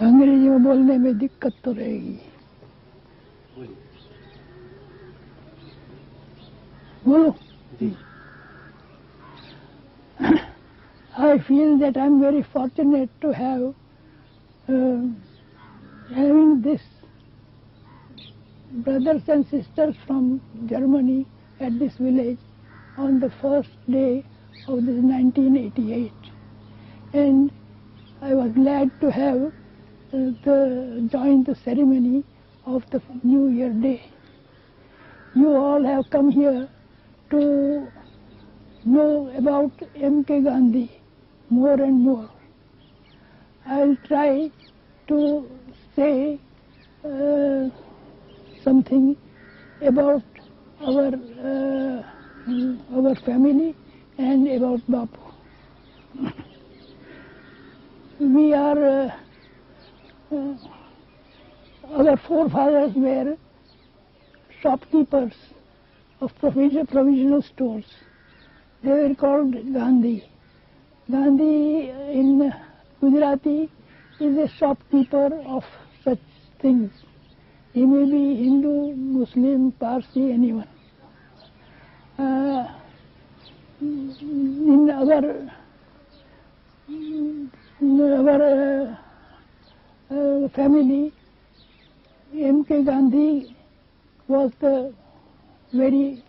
अंग्रेजी में बोलने में दिक्कत तो रहेगी। बोलो। I feel that I am very fortunate to have having this brothers and sisters from Germany at this village on the first day of this 1988, and I was glad to have join the ceremony of the New Year Day. You all have come here to know about M.K. Gandhi more and more. I'll try to say something about our family and about Bapu. We are our forefathers were shopkeepers of provisional stores. They were called Gandhi. Gandhi in Gujarati is a shopkeeper of such things. He may be Hindu, Muslim, Parsi, anyone. In our family, M.K. Gandhi was the very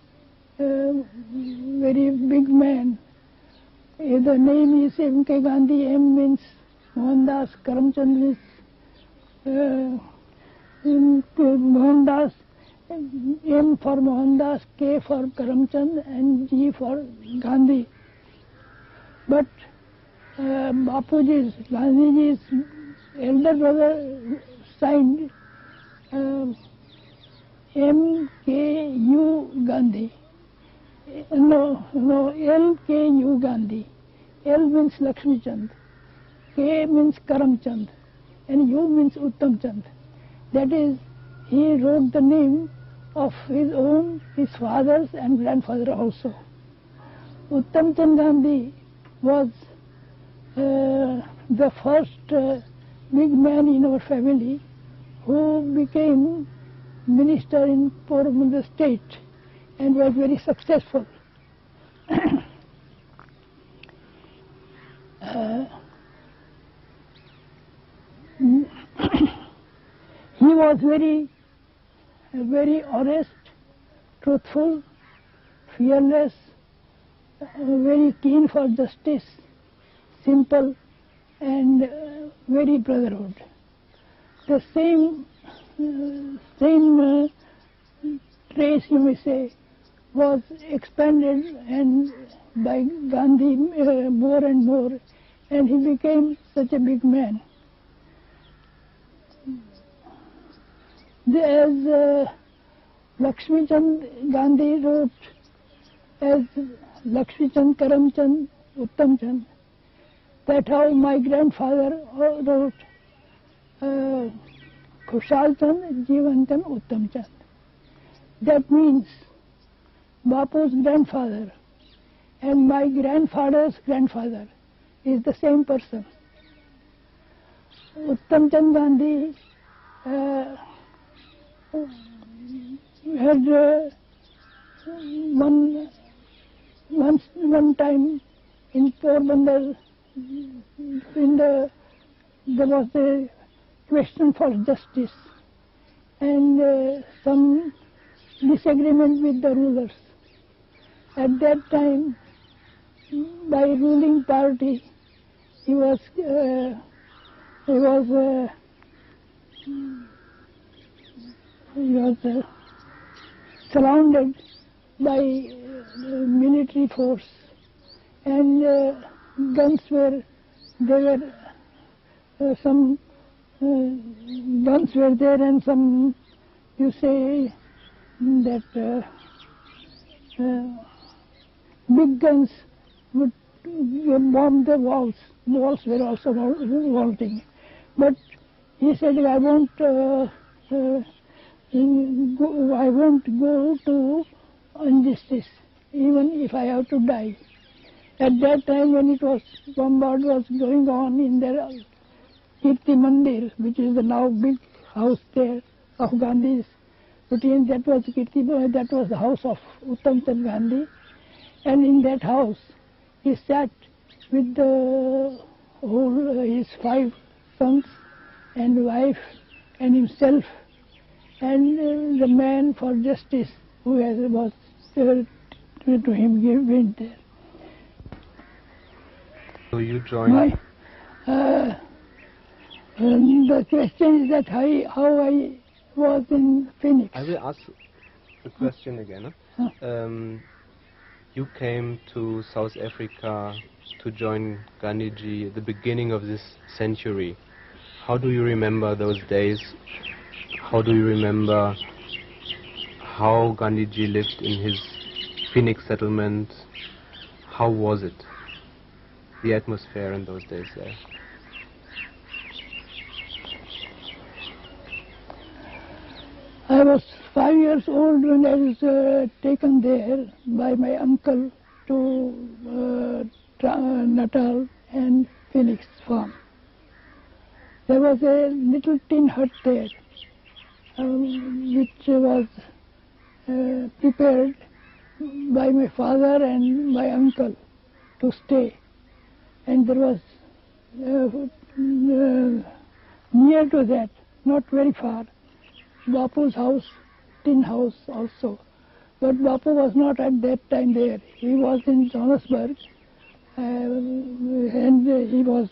big man. The name is M.K. Gandhi. M means Mohandas, Karamchand means Mohandas, M for Mohandas, K for Karamchand, and G for Gandhi. But Bapuji's, Gandhiji's elder brother signed M.K.U. Gandhi. No, L.K.U. Gandhi. L means Lakshmi Chand, K means Karamchand, and U means Uttam Chand. That is, he wrote the name of his own, his father's and grandfather also. Uttam Chand Gandhi was the first big man in our family who became minister in Porobandar state and was very successful. He was very honest, truthful, fearless, very keen for justice, simple, and very brotherhood. The same trace, you may say, was expanded and by Gandhi more and more, and he became such a big man. As Lakshmi Chand Gandhi wrote, as Lakshmi Chand, Karamchand, Uttam Chand, that how my grandfather wrote Khushal Chand, Jeevan Chand, Uttam Chand. That means Bapu's grandfather and my grandfather's grandfather is the same person. Uttam Chand Gandhi had one time in Porobandar, there was a question for justice and some disagreement with the rulers. At that time, by ruling party, he was surrounded by military force, and guns were some guns were there, and some, you say that big guns would bomb the walls. Walls were also vaulting. But he said, I won't go to injustice, even if I have to die. At that time, when it was bombard was going on in there, Kirti Mandir, which is the now big house there of Gandhi's routine. That was that was the house of Uttam Chand Gandhi, and in that house he sat with the whole his 5 sons and wife and himself, and the man for justice who was to him given there. So you joined. The question is that how I was in Phoenix. I will ask the question again. You came to South Africa to join Gandhiji at the beginning of this century. How do you remember those days? How do you remember how Gandhiji lived in his Phoenix settlement? How was it? The atmosphere in those days there. I was 5 years old when I was taken there by my uncle to Natal and Phoenix farm. There was a little tin hut there, which was prepared by my father and my uncle to stay. And there was near to that, not very far, Bapu's house, tin house also. But Bapu was not at that time there. He was in Johannesburg, and he was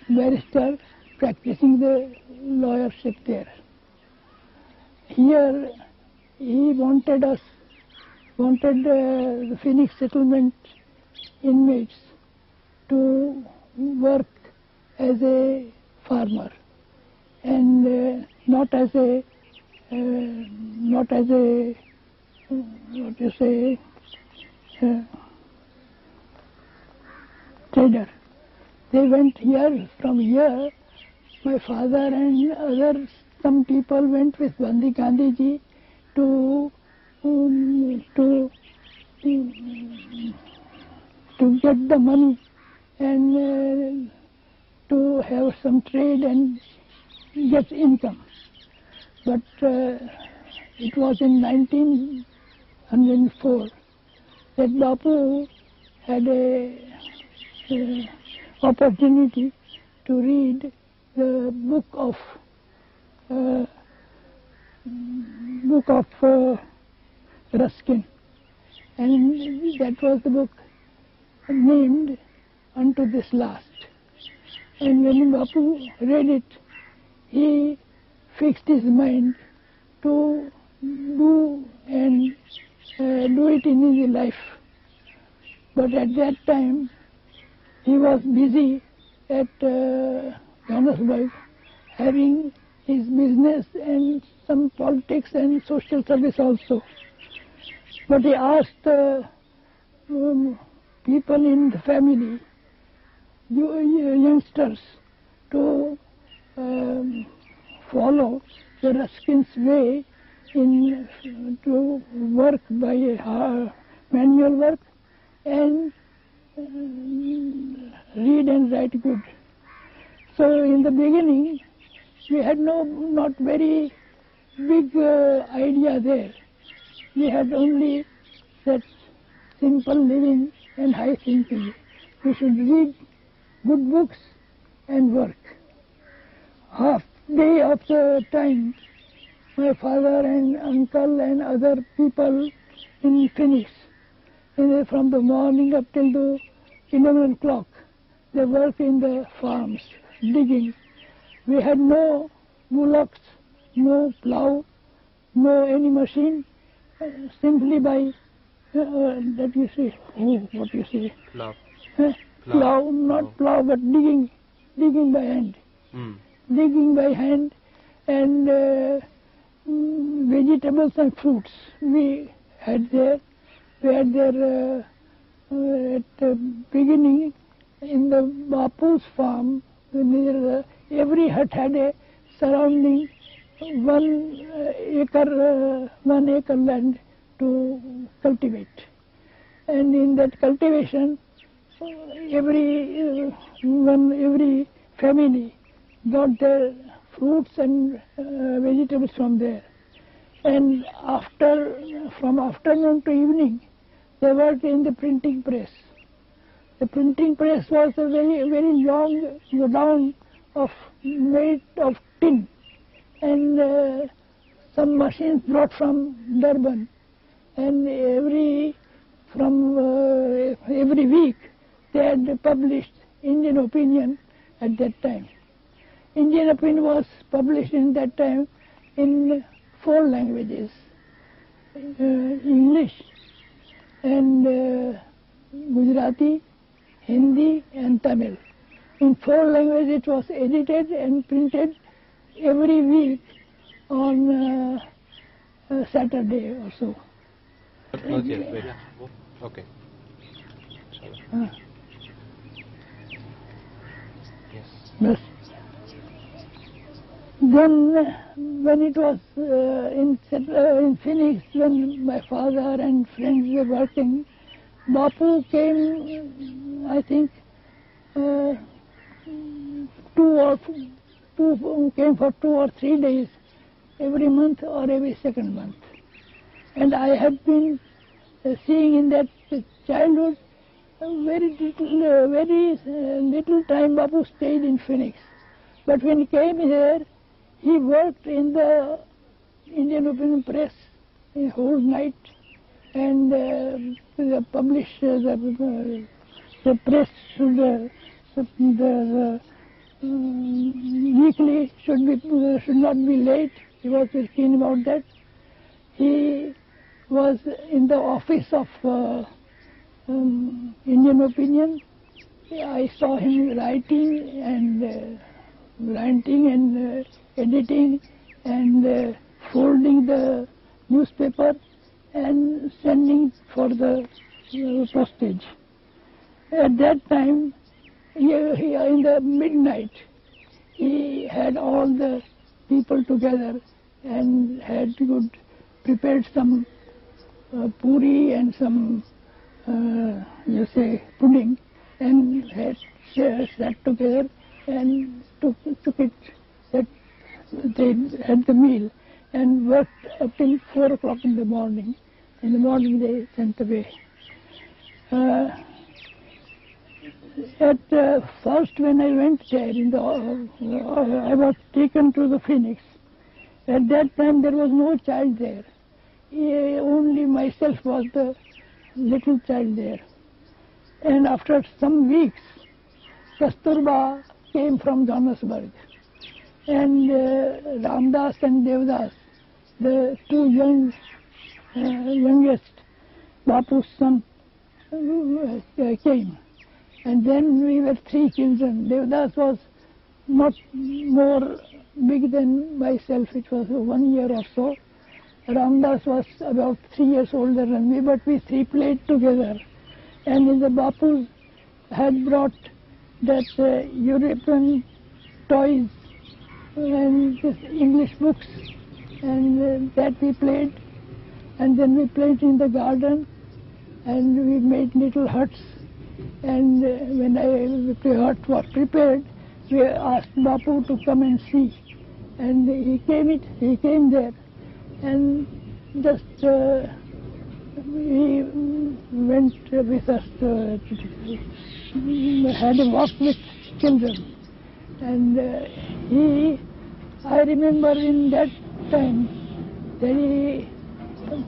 barrister practicing the lawyership there. Here he wanted the Phoenix settlement inmates to work as a farmer and not as a what you say trader. They went here. From here my father and some people went with Gandhiji to get the money and to have some trade and get income. But it was in 1904 that Bapu had a opportunity to read the book of Ruskin, and that was the book named Unto This Last. And when Bapu read it, he fixed his mind to do it in his life. But at that time, he was busy at Johannesburg, having his business and some politics and social service also. But he asked people in the family, youngsters, to follow the Ruskin's way to work by manual work and read and write good. So in the beginning, we had not very big idea there. We had only that simple living and high thinking. We should read good books and work. Half day of the time, my father and uncle and other people in Phoenix, from the morning up till the 11 o'clock, they work in the farms, digging. We had no bullocks, no plow, no any machine, simply by that you say, what you say? Plow. Plow, not plow, but digging by hand. Digging by hand, and vegetables and fruits we had there. We had there at the beginning in the Bapu's farm. Every hut had a surrounding 1 acre land to cultivate, and in that cultivation, every family got their fruits and vegetables from there. And from afternoon to evening, they worked in the printing press. The printing press was a very, very long godown made of tin, and some machines brought from Durban. And every week they had published Indian Opinion at that time. Indian Opinion was published in that time in 4 languages, English and Gujarati, Hindi and Tamil. In 4 languages it was edited and printed every week on Saturday or so. Not yet, wait. Okay. Yes. Yes. Then when it was in Phoenix, when my father and friends were working, Bapu came, I think, came for 2 or 3 days every month or every second month. And I had been seeing in that childhood very little time Bapu stayed in Phoenix. But when he came here, he worked in the Indian Opinion Press the whole night, and the publisher, the press should, the weekly should not be late. He was very keen about that. He was in the office of Indian Opinion. I saw him writing and editing and folding the newspaper and sending for the postage. At that time, in the midnight, he had all the people together and had prepared some puri and some, pudding, and had sat together and took it, that they had the meal and worked up till 4 o'clock in the morning. In the morning they sent away. At first when I went there, I was taken to the Phoenix. At that time there was no child there. Only myself was the little child there. And after some weeks, Kasturba came from Johannesburg. And Ramdas and Devdas, the 2 youngest Bapu's son, came. And then we were 3 children. Devdas was not more big than myself. It was 1 year or so. Ramdas was about 3 years older than me, but we 3 played together. And the Bapu had brought that European toys and English books, and that we played. And then we played in the garden, and we made little huts. And when the hut was prepared, we asked Bapu to come and see. And he came there, and just he went with us, had a walk with children. And I remember in that time that he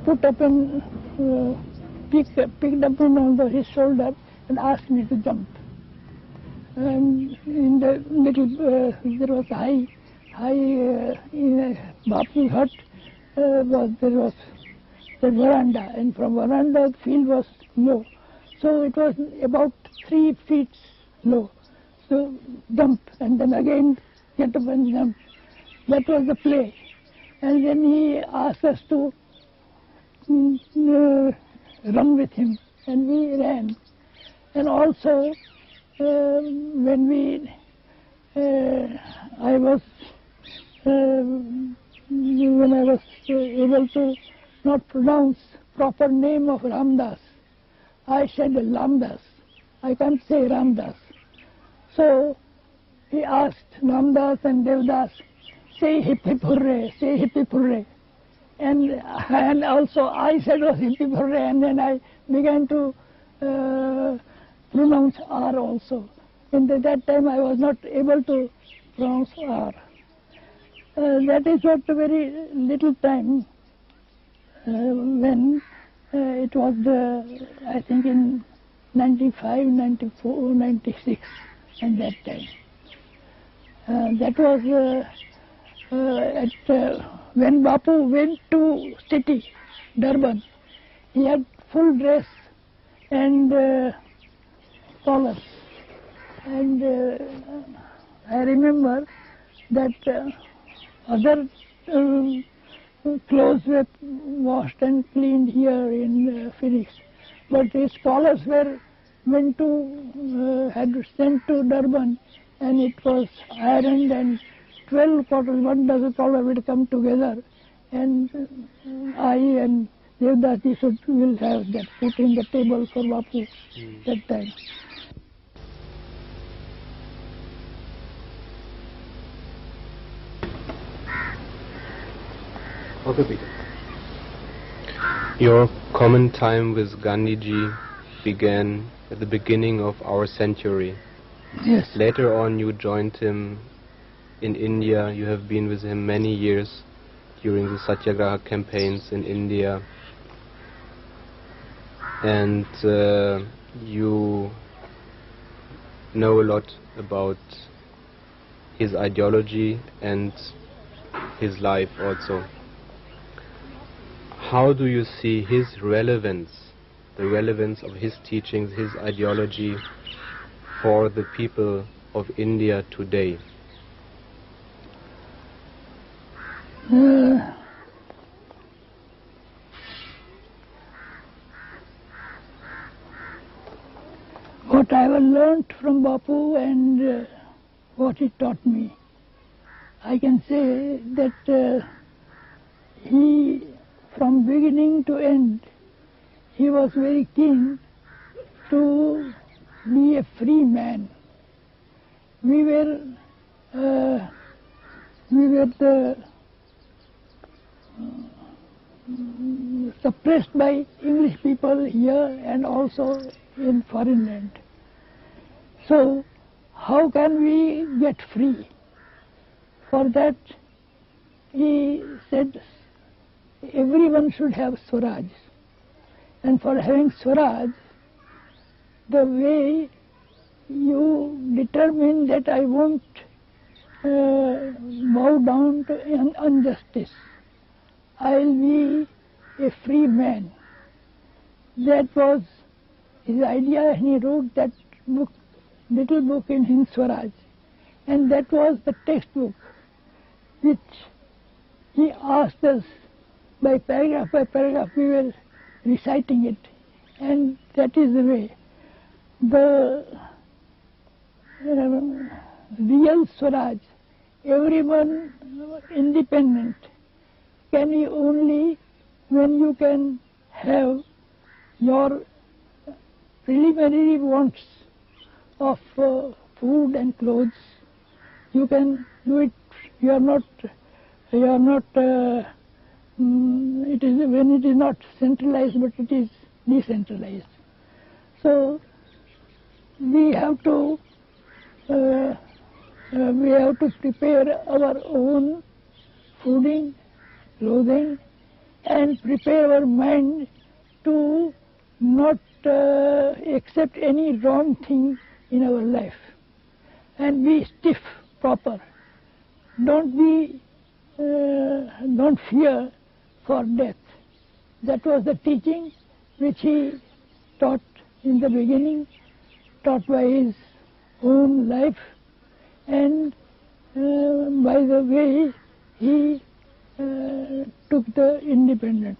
put up and picked up on his shoulder and asked me to jump. And in the little, there was high in a Bapu's hut, there was the veranda, and from veranda the field was low. So it was about 3 feet low. So jump, and then again get up and jump. That was the play. And then he asked us to run with him, and we ran. And also when I was able to not pronounce proper name of Ramdas, I said Lamdas. I can't say Ramdas. So he asked Ramdas and Devdas, say hip hip hooray, say hip hip hooray. And also I said oh, hip hip hooray, and then I began to pronounce R also. And at that time I was not able to pronounce R. That is what a very little time when it was I think in 95, 94, 96 at that time. That was when Bapu went to city, Durban. He had full dress and collar. And I remember that other clothes were washed and cleaned here in Phoenix, but his collars were had sent to Durban, and it was ironed, and 12 collars, 1 dozen collars will come together, and I and Devdas will have that put in the table for Bapu that time. Okay, Peter. Your common time with Gandhiji began at the beginning of our century. Yes. Later on you joined him in India. You have been with him many years during the Satyagraha campaigns in India. And you know a lot about his ideology and his life also. How do you see his relevance, the relevance of his teachings, his ideology for the people of India today? What I have learnt from Bapu and what he taught me, I can say that he, from beginning to end, he was very keen to be a free man. We were suppressed by English people here and also in foreign land. So how can we get free? For that he said everyone should have Swaraj. And for having Swaraj, the way you determine that I won't bow down to injustice, I'll be a free man. That was his idea, and he wrote that book, little book in Hind Swaraj. And that was the textbook which he asked us by paragraph, we were reciting it, and that is the way. The real Swaraj, everyone independent, can be only when you can have your preliminary wants of food and clothes. You can do it. You are not. It is when it is not centralized, but it is decentralized. So we have to prepare our own fooding, clothing, and prepare our mind to not accept any wrong thing in our life, and be stiff, proper. Don't fear for death. That was the teaching which he taught in the beginning, taught by his own life, and by the way he took the independence.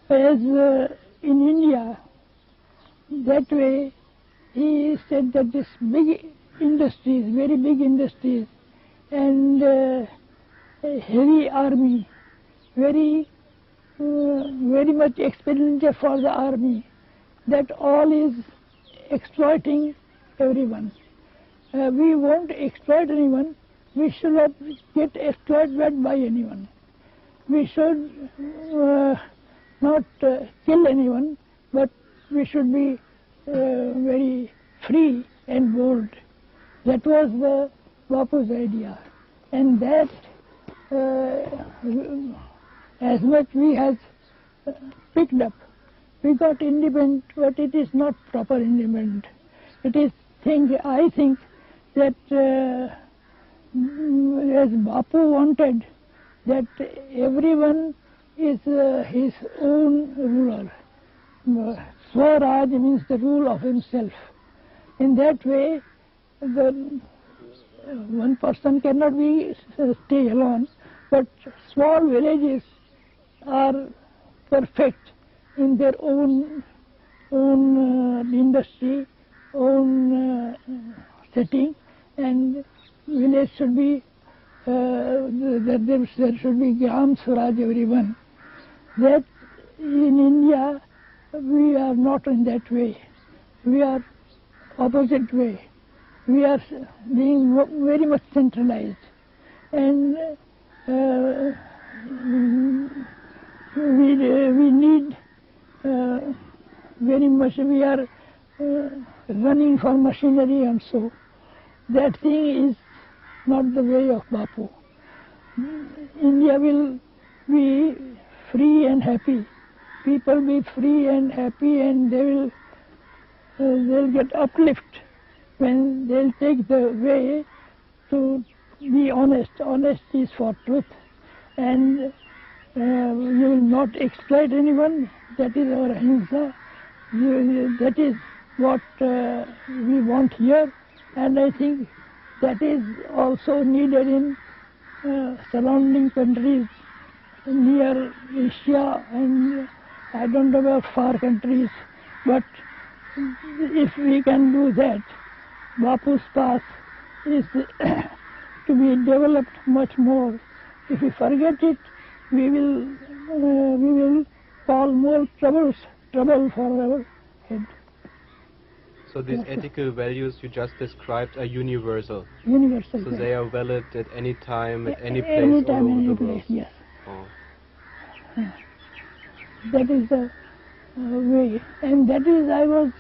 As in India, that way he said that this big industries, very big industries, and heavy army, very much expenditure for the army, that all is exploiting everyone. we won't exploit anyone. We should not get exploited by anyone. We should not kill anyone, but we should be very free and bold. That was the Bapu's idea, and that as much we have picked up. We got independent, but it is not proper independent. It is I think that as Bapu wanted, that everyone is his own ruler. Swaraj means the rule of himself. In that way, one person cannot stay alone, but small villages are perfect in their own industry, own setting, and village should be there should be Gram Swaraj everyone. That in India we are not in that way. We are opposite way. We are being very much centralized, and we need very much. We are running for machinery, and so that thing is not the way of Bapu. India will be free and happy. People be free and happy, and they'll get uplift when they'll take the way to be honest. Honesty is for truth, and you will not exploit anyone. That is our ahimsa. That is what we want here, and I think that is also needed in surrounding countries near Asia, and I don't know about far countries, but if we can do that, Bapu's path is to be developed much more. If we forget it, we will fall more trouble for our head. So these ethical values you just described are universal. Universal. So they are valid at any time, at any place, any time, all over any the place, world. yes. Oh. That is the way, and that is I was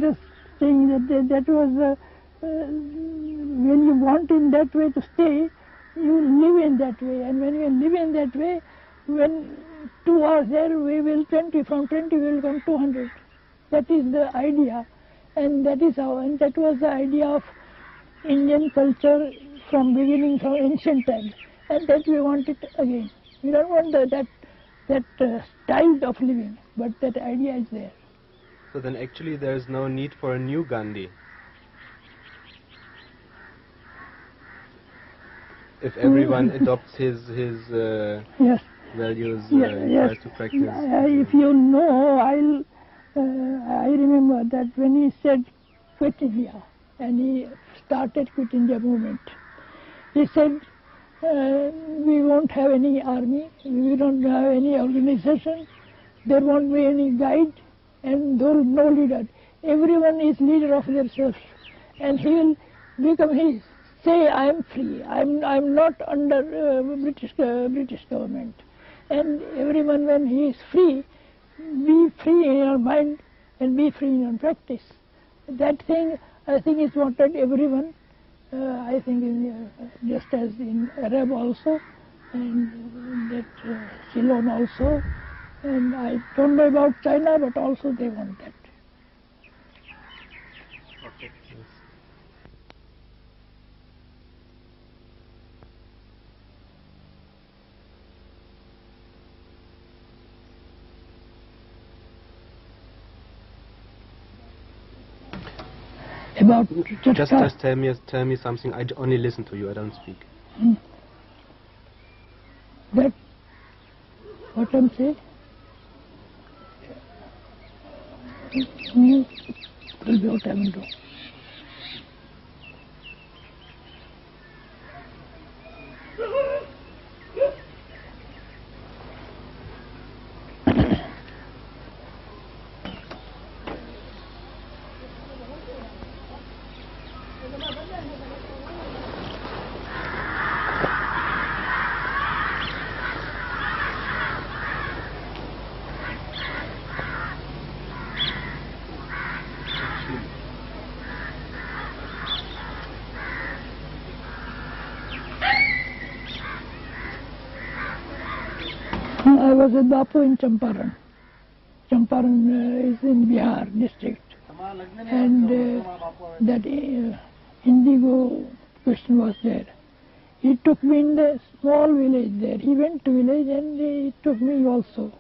just saying that was when you want in that way to stay, you live in that way, and when you live in that way, when 2 hours there, we will 20, from 20 we will come 200. That is the idea, and that is how, and that was the idea of Indian culture from beginning, from ancient times, and that we want it again. We don't want that style of living, but that idea is there. So then actually there is no need for a new Gandhi. If everyone adopts his yes. values Yes, and yes. tries to practice. If you know, I remember that when he said quit India, and he started Quit India movement, he said we won't have any army, we don't have any organization, there won't be any guide, and there is no leader. Everyone is leader of themselves, and he will become his. Say, I am free. I'm not under British government. And everyone, when he is free, be free in your mind and be free in your practice. That thing, I think, is wanted everyone. I think just as in Arab also, and that Ceylon also, and I don't know about China, but also they want that. Okay. Yes. About Just tell me something. I only listen to you. I don't speak. That what I'm saying. Will be what I will do. I was with Bapu in Champaran. Champaran is in Bihar district. And that Indigo Christian was there. He took me in the small village there. He went to village and he took me also.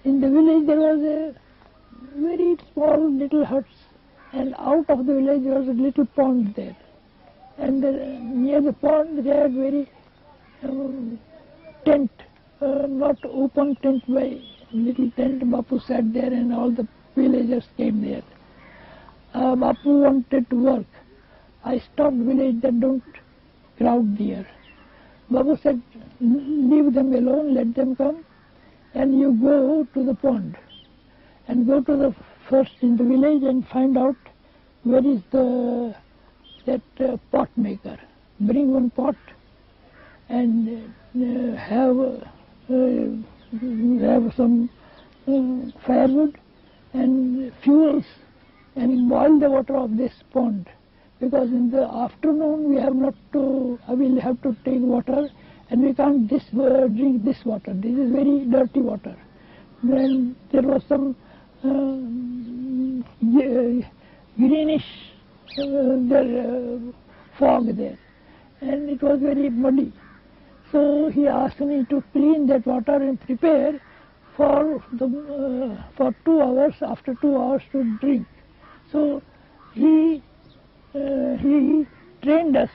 In the village there was a very small little huts, and out of the village there was a little pond there. And near the pond they had very tent, not open tent, by little tent. Bapu sat there and all the villagers came there. Bapu wanted to work. I stopped village that don't crowd there. Bapu said, leave them alone, let them come, and you go to the pond and go to the first in the village and find out where is that pot maker. Bring one pot and have some firewood and fuels and boil the water of this pond, because in the afternoon we have not to, I will have to take water and we can't drink this water. This is very dirty water. Then there was some greenish fog there, and it was very muddy. So he asked me to clean that water and prepare for 2 hours, after 2 hours to drink. So he trained us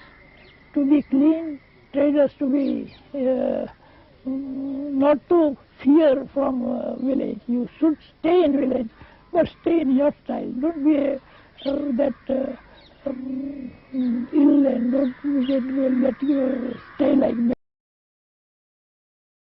to be clean, trained us to be not to fear from village. You should stay in village, but stay in your style. Don't be ill and don't let you stay like that.